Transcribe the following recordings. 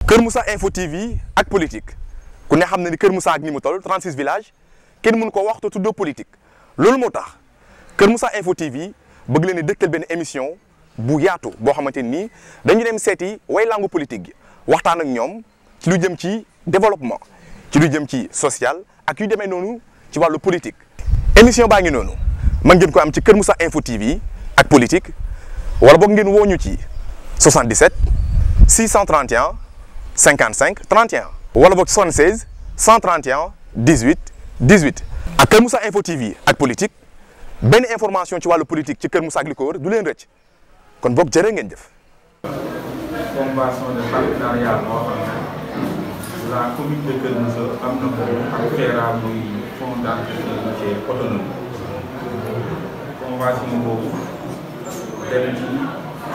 Kër Moussa Info TV ak politique ku ne xam na ni Kër Moussa ak ni mu toll 36 villages kenn mënu ko wax te tuddoo politique loolu moo tax Kër Moussa Info TV bëgg leen di dëgtal benn émission bu yaatu boo xamante ni dañu dem seeti way langu politique gi waxtaan ak ñoom ci lu jëm ci développement ci lu jëm ci social ak yu demee noonu ci wàllu politique. émission baa ngi noonu man ngeen ko am ci Kër Moussa Info TV ak politique wala boog ngeen woo ñu ci 77 631 55 31 wala boog 76 131 18 18 ak Kër Moussa Info TV ak politique benn information ci wàllu politique ci Kër Moussa ak li ko wër du leen rëcc kon boog jërë ngeen jëf. convention de partenariat moo xam ne la commune de Kër Moussa am na ko ak FERA muy fonds d'entretien autonome convention boobu dem ci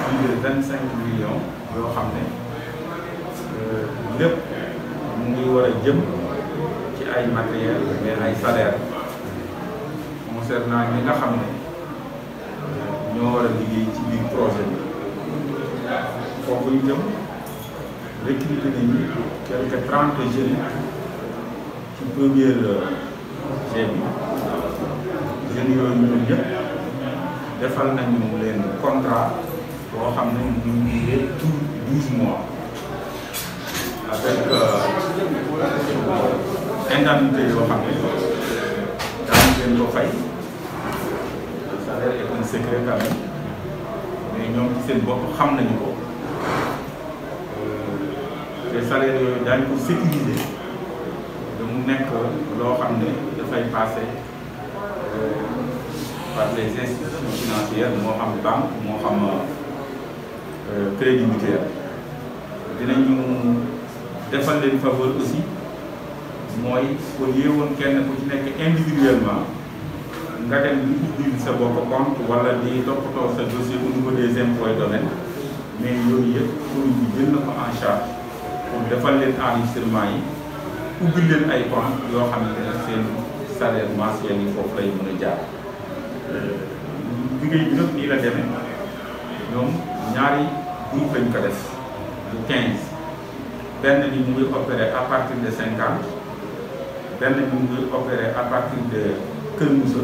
plus de 25 millions yoo xam ne lépp mu ngi war a jëm ci ay matériel mais ay salaire concernant ñi nga xam ne ñoo war a liggéey ci biir projet bi foofu ñu jëm recruter nañu quelques 30 jeunes ci première G bi jeunes yooyu ñoom ñëpp defal nañu leen contrat boo xam ne ñu ngi tout 12 mois avec indemnité yoo xam ne daañu leen ko fay le salaire est un secret quand même mais ñoom ci seen bopp xam nañu ko te salaire yooyu daañu ko sécuriser da mu nekk loo xam ne dafay passer par les institutions financières moo xam banque moo xam crédit mutuel dinañu defal leen faveur aussi mooy au lieu woon kenn ku ci nekk individuellement nga dem di ubbil sa bopp compte wala di toppatoo sa dossier au niveau des impôts et domaines mais yooyu yëpp commune bi jël na ko en charge pour defal leen enregistrement yi ubbil leen ay compte yoo xamante ne seen salaire mensuel yi foofu lay mën a jaar liggéey bi nag nii la demee ñoom ñaari groupe lañ ko def bu 15 benn bi mu ngi opéré à partir de 50 benn bi mu ngi opéré à partir de Kër Moussa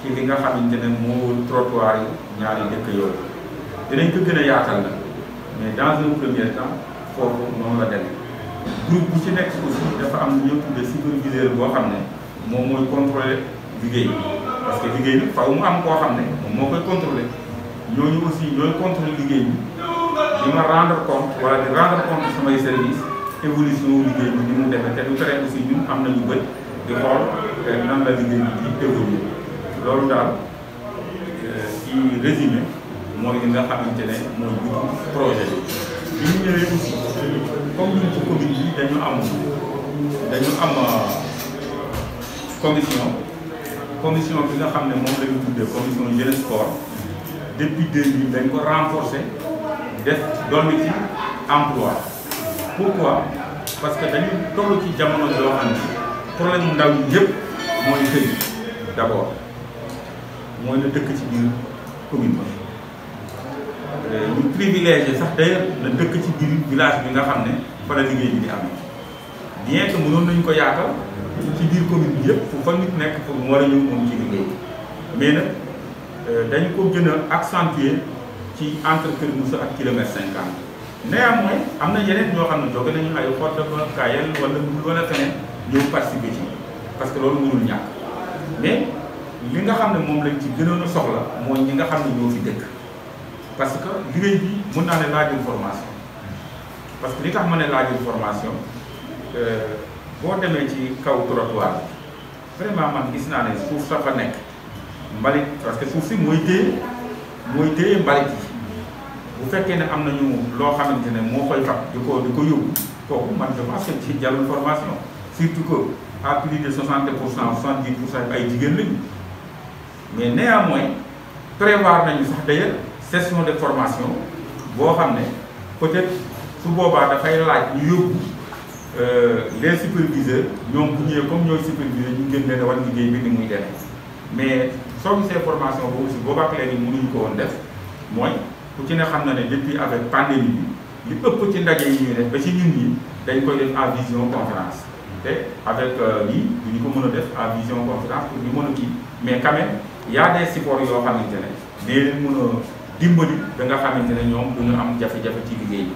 ci li nga xamante ne moo trottoir yi ñaari dëkk yooyu dinañ ko gën a yaatal nag mais dans un premier temps foofu noonu la demee groupe bu ci nekk aussi dafa am lu ñuy tuddee superviseur boo xam ne moom mooy contrôler liggéey parce que liggéey bi faaw mu am koo xam ne moom moo koy contrôler ñooñu aussi ñooy contrôler liggéey bi di ma rendre compte wala di rendre compte samay service évolution liggéey bi ni mu demee te du tere aussi ñun am nañu bët di xool nan la liggéey bi di évoluer loolu daal ci résumé mooy li nga xamante ne mooy butu projet bi ñu ñëwee aussi comme ñun ci commune bi dañu am commission bi nga xam ne moom la ñu tuddee commission jeunesse sport depuis 2000 dañ ko renforcer def dolli ci emploi pourquoi parce que dañu toll ci jamono yoo xam ne problème mu ndaw yi yëpp mooy xëy d'abord mooy la dëkk ci biir commune ba ñu privilégié sax d'ailleurs la dëkk ci biir village bi nga xam ne fa la liggéey bi di am bien que mënoon nañu ko yaatal ci biir commune bi yëpp fu fa nit nekk pour mu war a ñëw moom ci liggéey mais nag dañu ko gën a accentuer ci entre Kër Moussa ak kilomètre 50 néanmoins am na yeneen ñoo xam ne jóge nañu ay Fodé Kayel wala feneen ñëw participer ci parce que loolu mënul ñàkk mais li nga xam ne moom lañ ci gënoon a soxla mooy ñi nga xam ne ñoo fi dëkk parce que liggéey bi mën naa ne laajul formation parce que li tax ma ne laajul formation boo demee ci kaw trottoir bi vraiment man gis naa ne suuf sa fa nekk mbalit parce que suuf si mooy téye mbalit yi bu fekkee ne am nañu loo xamante ne moo koy fab di ko yóbbu kooku man je pense que ci jarul formation surtout que à plus de 60% 70% ay jigéen lañu mais néanmoins prévoir nañu sax d'ailleurs session de formation boo xam ne peut-être su boobaa dafay laaj ñu yóbbu les superviseurs ñoom bu ñëwee comme ñooy superviseur ñu gën leen a wan liggéey bi ni muy demee mais soo gisee formation boobu aussi boobaa ak léegi mënuñu ko woon def mooy ku ci ne xam na ne depuis avec pandémie bi li ëpp ci ndaje yi ñuy def ba ci ñun ñi dañ koy def en vision conférence te avec lii du ñu ko mën a def en vision conférence pour ñu mën a kii mais quand même y a des supports yoo xamante ne dee leen mën a dimbali da nga xamante ne ñoom du ñu am jafe-jafe ci liggéey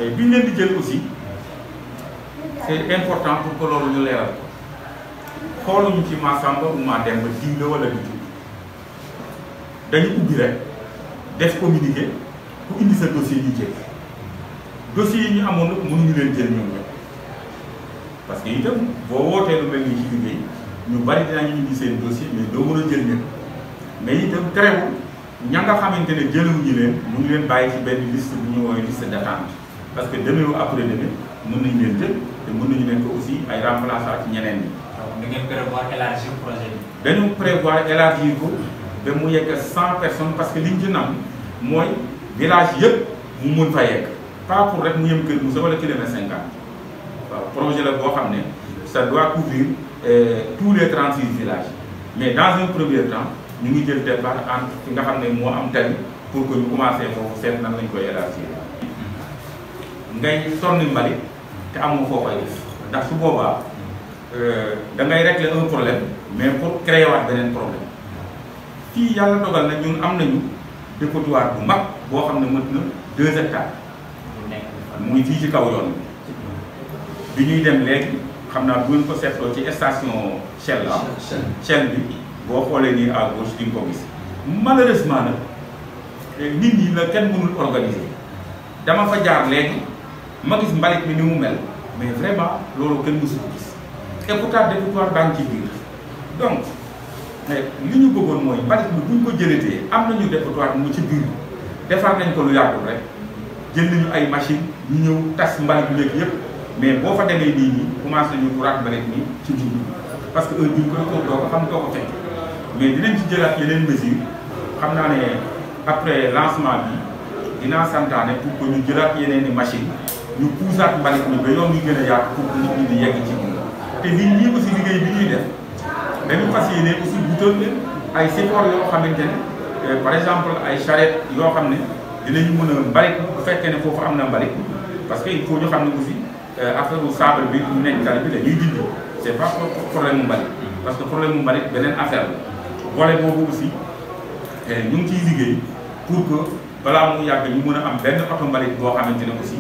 yi bi ñu leen di jël aussi c'est important pour que loolu ñu leeral ko xooluñu ci Massamba ou Mademba diw la wala du dañu ubbi rek def communiqué ku indi sa dossier ñu jël dossier yi ñu amoon nag mënuñu leen jël ñoom ñëpp parce que itam boo wootee lu mel ni ci liggéey ñu bari dinañu indi seen dossier mais doo mën a jël ñëpp mais itam terewul ña nga xamante ne jëluñu leen mu ngi leen bàyyi ci benn liste bu ñu woowee liste d'attente parce que demain ou après demain mën nañu leen jël te mën nañu nekk aussi ay remplaçants ci ñeneen ñi. donc da ngeen prévoir élargir projet bi. dañu prévoir élargir ko ba mu yegg 100 personnes parce que liñ ci nam mooy village yëpp mu mun fa yegg pas pour rek mu yem Kër Moussa wala kilomètre 50 waaw projet la boo xam ne ça doit couvrir tous les 36 villages mais dans un premier temps ñu ngi jël départ entre fi nga xam ne moo am tali pour que ñu commencé foofu seet nan lañ koy élargir ngay tonni mbalit te amoo foo koy def ndax su boobaa da ngay régler un problème mais pour créer waat beneen problème fii yàlla dogal na ñun am nañu dépotoir bu mag boo xam ne mën na 2 hectares mu ngi fii ci kaw yoon bi ñuy dem léegi xam naa bu ngeen ko seetloo ci station Shell la Shell bi boo xoolee nii à gauche di nga ko gis malheureusement nag nit ñi la kenn mënul organiser dama fa jaar léegi ma gis mbalit mi ni mu mel mais vraiment loolu kenn mësu ko gis et pourtant dépotoir baa ngi ci biir donc li ñu bëggoon mooy mbalit mi buñ ko jëlatee am nañu dépotoir mu ci biir defar nañ ko lu yàggul rek jël nañu ay machine ñu ñëw tas mbalit bi léegi yëpp mais boo fa demee nii ñi commencé nañu kuraat mbalit mi ci biir parce que heure bi ñu koy toog doo ko xam doo ko fekk mais dinañ ci jëlaat yeneen mesures xam naa ne après lancement bi dinaa santaane pour que ñu jëlaat yeneen i machine ñu puusaat mbalit mi ba yoon yu gën a yaatu pour que nit ñi di yegg ci biir te nit ñi aussi liggéey bi ñuy def dañu fas yéene aussi wutal leen ay support yoo xamante ne par exemple ay charrette yoo xam ne dinañu mën a mbalit bu fekkee ne foofu am na mbalit parce que il faut ñu xam ne aussi affaire u sable bi ñu nekk tali bi dañuy dindi c'est pas problème mu mbalit parce que problème mu mbalit beneen affaire la volet boobu aussi ñu ngi ciy liggéey pour que balaa mu yàgg ñu mën a am benn oto mbalit boo xamante ne aussi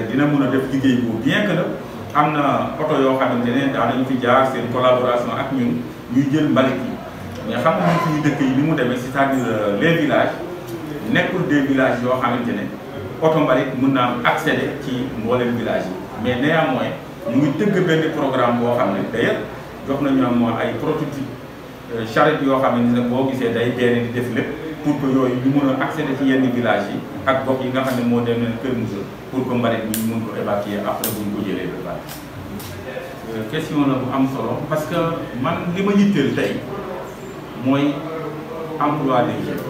dina mën a def liggéey boobu bien que la am na oto yoo xamante ne daanañu fi jaar seen collaboration ak ñun ñuy jël mbalit yi mais xam nga suñu dëkk yi ni mu demee c'est-à-dire les villages nekkul des villages yoo xamante ne oto mbalit mën naa accéder ci mboolem village yi mais néanmoins ñu ngi tëgg benn programme boo xam ne d'ailleurs jox nañu am ay prototype charrette yoo xamante ne boo gisee day benn di def lépp pour que yooyu ñu mën a accéder ci yenn village yi ak gox yi nga xam ne moo dem leen Kër Moussa pour que mbalit bi ñu mën ko évacuer après bu ñu ko jëlee ba pare. question la bu am solo parce que man li ma yitteel tey mooy emploi des jeunes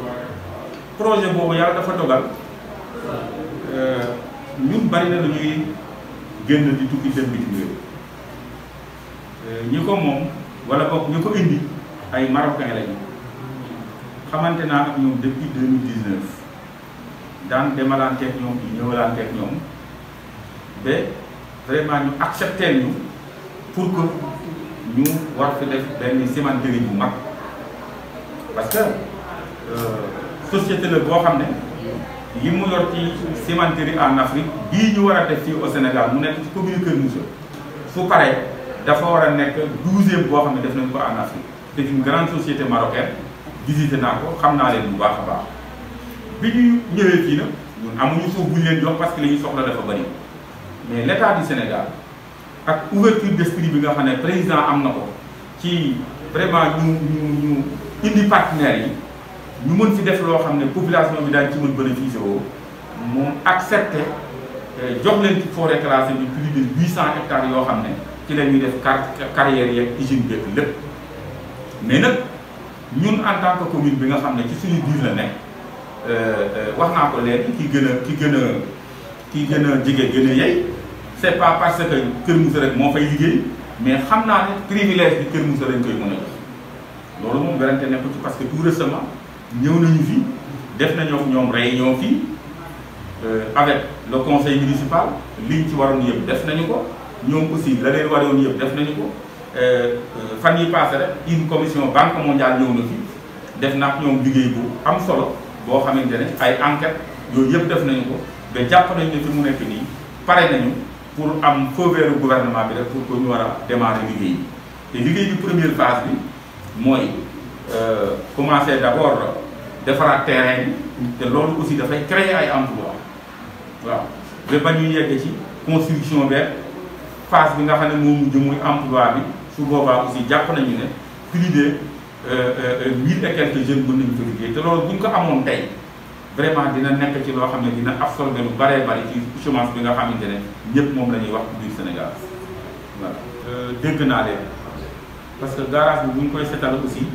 projet boobu yàlla dafa dogal ñun bari na lu ñuy génn di tukki dem bitim réew ñi ko moom wala boog ñi ko indi ay marocain lañu xamante naa ak ñoom depuis 2019 daan demalanteeg ñoom di ñëwalanteeg ñoom ba vraiment ñu accepté ñu pour que ñu war fi def benn cimenterie bu mag parce que société la boo xam ne li mu yor ci cimenterie en Afrique bii ñu war a def fii au Sénégal mu nekk ci commune Kër Moussa su paree dafa war a nekk 12e boo xam ne def nañ ko en Afrique c'est une grande société marocaine visité naa ko xam naa leen bu baax a baax bi ñu ñëwee fii nag ñun amuñu suuf bu ñu leen jox parce que li ñu soxla dafa bari mais l'État du Sénégal ak ouverture d'esprit bi nga xam ne président am na ko ci vraiment ñu indi partenaires yi ñu mën fi def loo xam ne population bi daañu ci mën bénéficier woo moom accepté jox leen ci forêt classée bi plus de 800 hectares yoo xam ne ci la ñuy def carrière yeeg usine beeg lépp mais nag ñun en tant que commune bi nga xam ne ci suñu biir la nekk wax naa ko léegi ki gën a jege gën a yey c'est pas parce que Kër Moussa rek moo fay liggéey mais xam naa ne privilège bi Kër Moussa lañ koy mën a jox loolu moom werante nekku ci parce que tout récemment ñëw nañu fi def nañoo ñoom réunion fii avec le conseil municipal liñ ci waroon yëpp def nañu ko ñoom aussi la leen waroon yëpp def nañu ko fan yi passé rek une commission banque mondiale ñëw na fi def na ak ñoom liggéey bu am solo boo xamante ne ay enquête yooyu yëpp def nañu ko ba jàpp nañu ne fi mu nekk nii pare nañu pour am feu vert gouvernement bi rek pour que ñu war a démarrer liggéey bi te liggéey bi première phase bi mooy commencer d'abord defaraat terrain bi te loolu aussi dafay créer ay emploi waaw ba ba ñu yegg ci construction beeg phase bi nga xam ne moom mujj muy emploi bi su boobaa aussi jàpp nañu ne plus de 1000 et quelques jeunes mën nañu fa liggéey te loolu bu ñu ko amoon tey vraiment dina nekk ci loo xam ne dina absorber lu baree bari ci chômage bi nga xamante ne ñëpp moom la ñuy wax biir Sénégal voilà. dégg naa leen parce que garage bi bu ñu koy setal aussi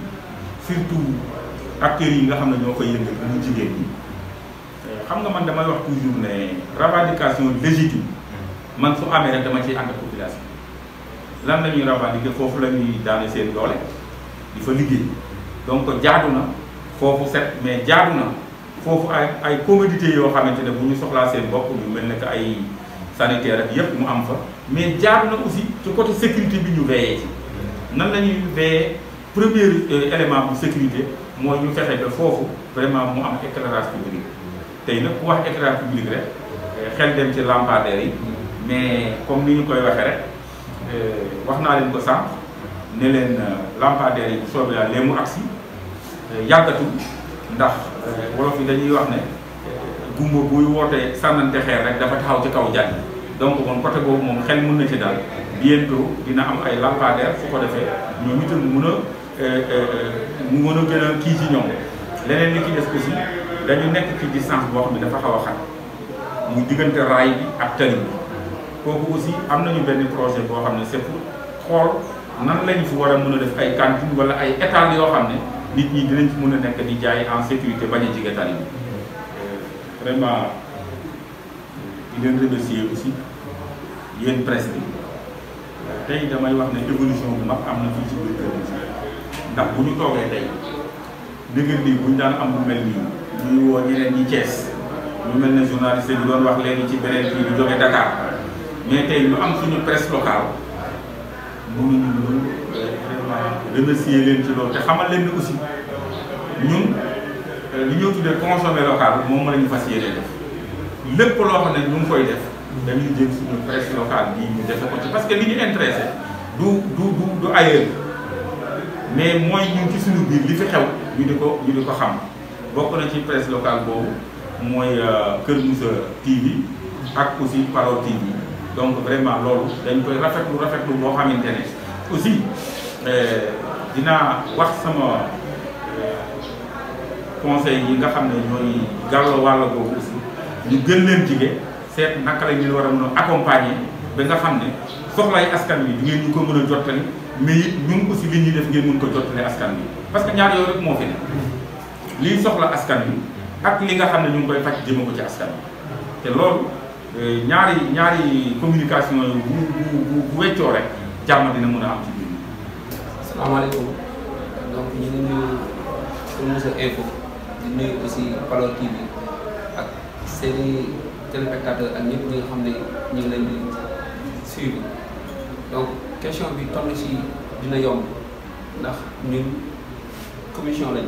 surtout acteurs yi nga xam ne ñoo koy yëngal mu jigéen ñi xam nga man damay wax toujours ne revendication légitime man su amee rek dama ciy ànd ak population lan la ñuy revendiquer foofu la ñuy daane seen doole di fa liggéey donc jaadu na foofu set mais jaadu na foofu ay commodités yoo xamante ne bu ñu soxlaa seen bopp yu mel ne que ay sanitaire ak yépp mu am fa mais jaadu na aussi ci côté sécurité bi ñu veillé ci nan la ñuy veillé premier élément bu sécurité mooy ñu fexe ba foofu vraiment mu am éclairage public tey nag ku wax éclairage public rek xel dem ci lampadaires yi mais comme ni ñu koy waxee rek wax naa leen ko sànq ne leen lampadaires yi bu soobee yàlla lee mu agsi yàggatul ndax wolof yi dañuy wax ne gumba buy wootee sànnante xeer rek dafa taxaw ci kaw jànn donc moom côté boobu moom xel mën na ci daal bientôt dina am ay lampadaires su ko defee ñoom itam mu mën a gën a kii ci ñoom leneen li ci des aussi dañu nekk ci distance boo xam ne dafa xaw a xat muy diggante raay bi ak tali bi kooku aussi am nañu benn projet boo xam ne c'est pour xool nan lañu fi war a mën a def ay cantine wala ay étals yoo xam ne nit ñi dinañ ci mën a nekk di jaay en sécurité bañ a jige tali bi vraiment di leen remercier aussi yéen presse bi tey damay wax ne évolution bu mag am na fii ci biir Kër Moussa ndax bu ñu toogee tey dëgër lii bu ñu daan am lu mel nii ñuy woo ñeneen ñi Thiès ñu mel ne journaliste bi doon wax léegi ci beneen kii bi jóge Dakar mais tey ñu am suñu presse locale mënuñu vraiment remercier leen ci loolu te xamal leen ne aussi ñun li ñoo tuddee consommer local moom la ñu fas yéene def lépp loo xam ne ñu ngi koy def dañuy jël suñu presse locale bii ñu defe ko ci parce que li ñu intéressé du ailleurs mais mooy ñun ci suñu biir li fi xew ñu di ko xam bokk na ci presse locale boobu mooy Kër Moussa TV ak aussi Parole TV donc vraiment loolu dañ koy rafetlu boo xamante ne aussi dinaa wax sama conseil yi nga xam ne ñooy gàllo wàll boobu aussi ñu gën leen jige seet naka la ñu war a mën a accompagner ba nga xam ne soxlay askan wi di ngeen ñu ko mën a jottali mais it ñun aussi li ñuy def ngeen mën ko jottali askan wi parce que ñaar yooyu rek moo fi ne liy soxla askan wi ak li nga xam ne ñu ngi koy faj jëme ko ci askan wi te loolu ñaari communication yi bu weccoo rek jàmm dina mën a am ci biir. asalaamaaleykum donc ñu ngi nuyu Kër Moussa Info di nuyu aussi Parole TV ak seeni téléspectateurs ak ñëpp ñi nga xam ne ñu ngi leen di suivre donc question bi toll ci dina yomb ndax ñun commission lañ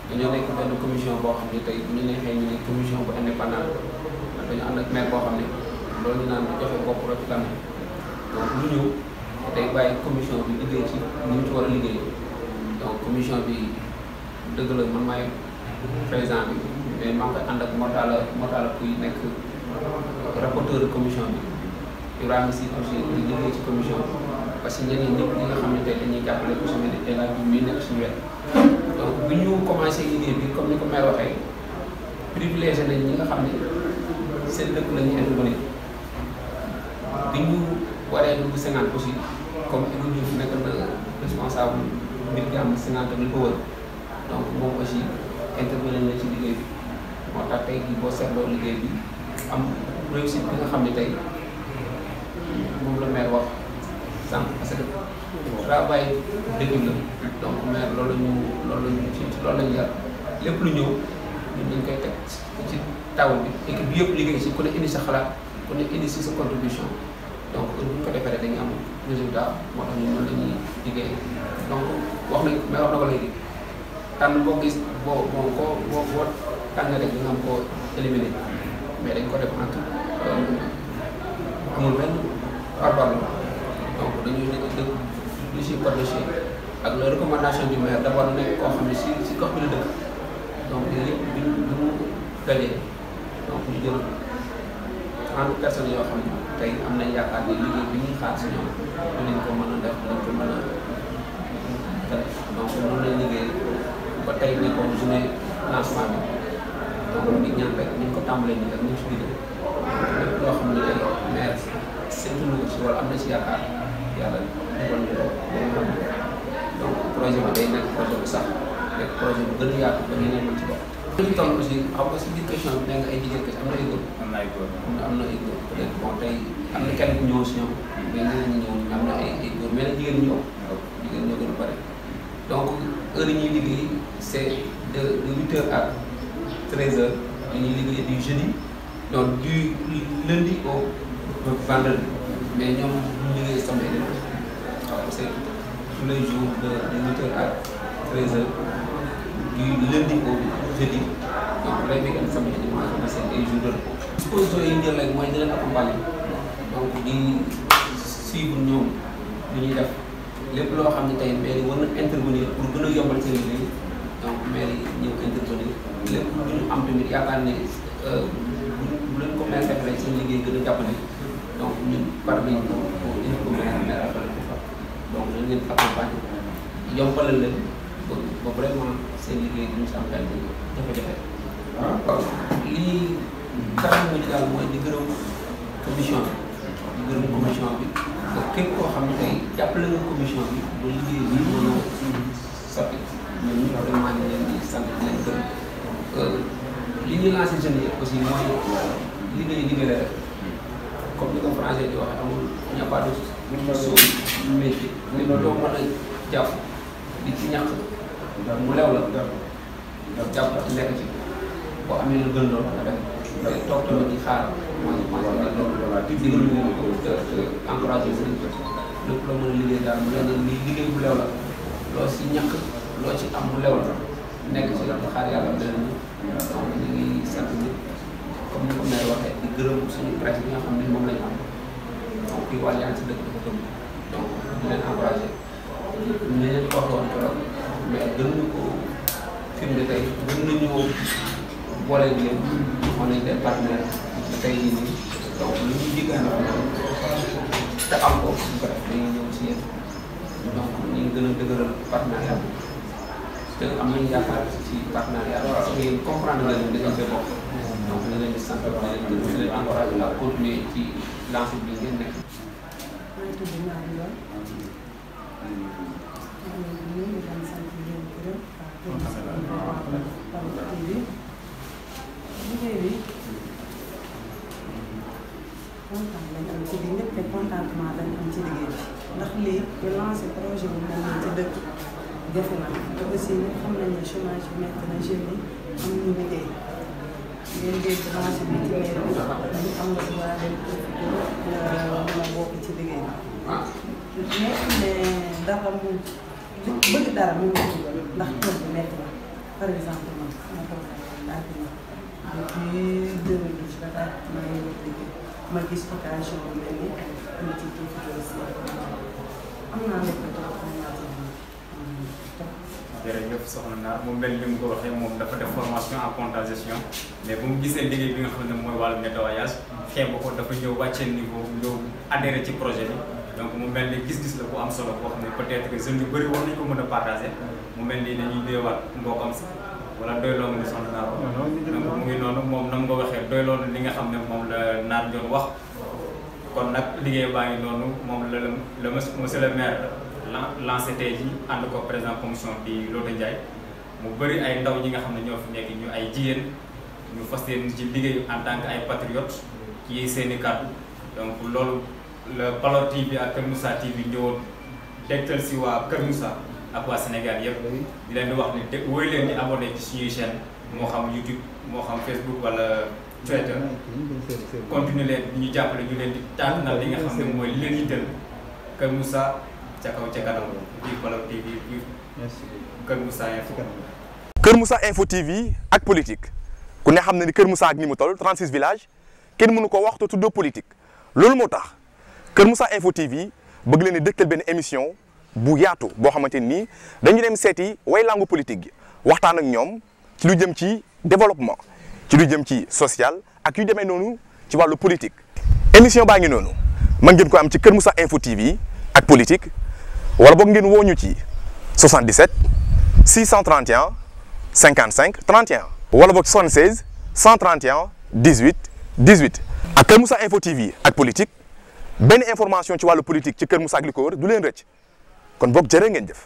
dañoo nekk benn commission boo xam ne tey bu ñu neexee ñu ne commission bu indépendante dañu ànd ak maire boo xam ne loolu ñu naan joxe bopp rek la donc lu ñëw tey bàyyi commission bi liggéey ci ni ñu ci war a liggéey donc commission bi dëgg la man maay président bi mais maa ngi koy ànd ak Mortala kuy nekk rapporteur commission bi Ibrahima si aussi di liggéey ci commission bi parce que ñeneen ñëpp ñi nga xam ne tey dañuy jàppale ku si mel ni El Hadj mi nekk suñu wet donc bu ñu commencé liggéey bi comme ni ko maire waxee privilégié nañ ñi nga xam ne seen dëkk la ñuy intervenir bi ñu waree dugg 50 aussi comme Ibou Diouf nekk na responsable mbir gi am 50 li ko wër donc moom aussi intervenir na ci liggéey bi moo tax tey jii boo seetloo liggéey bi am réussite bi nga xam ne tey moom la maire wax sànq parce que travail d'équipe la donc maire loolu la ñu ci loolu la ñu yar lépp lu ñëw ñun dañ koy teg ci table bi équipe bi yëpp liggéey si ku ne indi sa xalaat ku ne indi si sa contribution donc bu ñu ko defee rek dañuy am résultat moo tax ñun noonu la ñuy liggéey donc wax nañ mais wax na ko léegi tànn boo gis boo tànn rek di nga am koo éliminer mais dañ ko def entre amul benn parparlo donc dañuy dëgg dossier par dossier ak la recommandation du maire d'abord nekk koo xam ne si gox bi la dëkk donc yooyu yëpp bi mu dajee donc ñu jël 30 personnes yoo xam ne tey am nañ yaakaar ni liggéey bi ñuy xaar si ñoom dinañ ko mën a def dinañ ko mën a def donc noonu lañ liggéey ba tey nekkoon journée lancement bi donc di ñaan rek ñu ko tàmbalee nii rek ñu ngi si liggéey lépp loo xam ne tey maire séntu na ko si wala am na si yaakaar yàlla defal ñu ko donc projet bi day nekk projet bu sax nekk projet bu gën a yaatu ba ñeneen mën ci bokk. li ñu toll aussi xam nga si biir question bi nee nga ay jigéen kese am na ay góor. am na ay góor am na ay góor peut être bon tey am na kenn ku ñëw si ñoom mais ñeneen ñi ñëw am na ay góor mais nag jigéen ñi ñëw jigéen ñoo gën a bëri donc heure yi ñuy liggéey c' est de 8h à 13h dañuy liggéey du jeudi donc du lundi au vendredi mais ñoom ñu liggéey samedi et dimanche waaw parce que tous les jours de 8h à 13h du lundi au jeudi donc lay week-end samedi et dimanche na seen ay jours de repos. dispositions yi ñu jël rek mooy di leen accompagner donc di suivre ñoom li ñuy def lépp loo xam ne tey maire yi war na intervenir pour gën a yombal seen liggéey donc maire yi ñëw intervenir lépp lu ñu am tamit yaakaar ne bu leen ko maire def rek seen liggéey gën a jàppale donc ñun par nañ ko indi ko maire appelé ko fa donc dañ leen accompagner yombalal leen ba vraiment seen liggéey duñu si am benn jafe-jafe. waaw lii tax na ñu daal mooy di gërëm commission bi ba képp koo xam ne tey jàppale nga commission bi ba liggéey bi mën a sotti ñun ñu vraiment ñu leen di sant di leen gërëm li ñuy lancé jeunes yi aussi mooy liggéey la rek comme ni ko français di waxee amul il n'y a pas de sous-métier mais doo mën a jàpp di ci ñàkk mu lew la jàpp lekk ci boo amee lu gën loolu nga def mais toog tamit di xaar moi je pense que loolu digal ñu leen ko encouragé wu lépp loo mën a liggéey daal mu leen lii liggéey bu lew la loo si ñàkk loo ci am mu lew la nekk ci di xaar yàlla leen donc ñu ngi sant ñëpp comme ni ko maire waxee di gërëm suñu presse bi nga xam ne moom lañu am donc di wàll yaa ngi si dëkk dafa gëm donc di leen encouragé ñu leen ko waxoon keroog mais gën ñu ko firnde tey gën nañoo boole bi leen on est des partenaires tey jii nii donc lu ñu jigéen te am ko bu ko def dañuy ñëw si yéen donc ñu ngi gën a dëgëral partenariat bi te am nañu yaakaar ci partenariat parce que yéen comprendre nga leen dañu see bokk donc ñu leen di sant di leen encouragé la continuer ci lancé bi ngeen nekk. maa ngi tudd Naby Lone maa ngi leen di sant di leen gërëm liggéey bi kontaan lañ am ci liggéey ñëpp te contentement lañ am ci liggéey bi ndax lii ñu lancé projet bu mel nii ci dëkk jafe na te aussi ñu xam nañ ne chômage bi nekk na jeunes yi am ñu liggéey ngeen dégg lancé bi ci mairie bi ñu am nga droit dem profité mën a bokk ci liggéey bi nekk ne dara mu bëgg dara mu ngi ndax tool bi nekk na par exemple man ma toog daal di depuis 2012 ba daal maa ngi wut liggéey ma gis occasion bi mel ni am ci profité aussi am naa lépp trop am naa ci jërëjëf soxna Naar mu mel ni mu ko waxee moom dafa def formation en comptabilisation mais bu mu gisee liggéey bi nga xam ne mooy wàllu nettoyage xeeb ko dafa ñëw wàccee niveau ñëw adhéré ci projet bi donc mu mel ni gis-gis la bu am solo boo xam ne peut-être que jeunes yu bëri war nañu ko mën a partager mu mel ni dañuy déewaat mbokkam si wala doyloo nga ni soxna Naar donc mu ngi noonu moom nam nga waxee doyloo na li nga xam ne moom la Naar doon wax kon nag liggéey baa ngi noonu moom la monsieur le maire lancé tey jii ànd ko président commission bi Lota Ndiaye mu bëri ay ndaw ñi nga xam ne ñoo fi nekk ñu ay jigéen ñu fas yéene ci liggéey en tant que ay patriotes ci seen i kàddu donc loolu la Palor TV ak Kër Moussa TV ñëwoon dégtal si waa Kër Moussa ak waa Sénégal yëpp di leen di wax ni woy leen di abonné ci suñuy chaîne moo xam YouTube moo xam Facebook wala Twitter continuer leen di ñu jàppale ñu leen di tànnal li nga xam ne mooy li leen yitteel Kër Moussa ca kaw ca kanam biir Palaw TV biir Kër Moussa Info. Kër Moussa Info TV ak politique ku ne xam ne ni Kër Moussa ak ni mu toll 36 villages kenn mënu ko wax te tuddoo politique loolu moo tax Kër Moussa Info TV bëgg leen di dëgtal benn émission bu yaatu boo xamante ni dañu dem seeti way langu politique gi waxtaan ak ñoom ci lu jëm ci développement ci lu jëm ci social ak yu demee noonu ci wàllu politique. émission baa ngi noonu mën ngeen ko am ci Kër Moussa Info TV ak politique wala boog ngeen woo ñu ci 77 631 55 31 wala boog 76 131 18 18 ak Kër Moussa Info TV ak politique benn information ci wàllu politique ci Kër Moussa ak li ko wër du leen rëcc kon boog jërë ngeen jëf.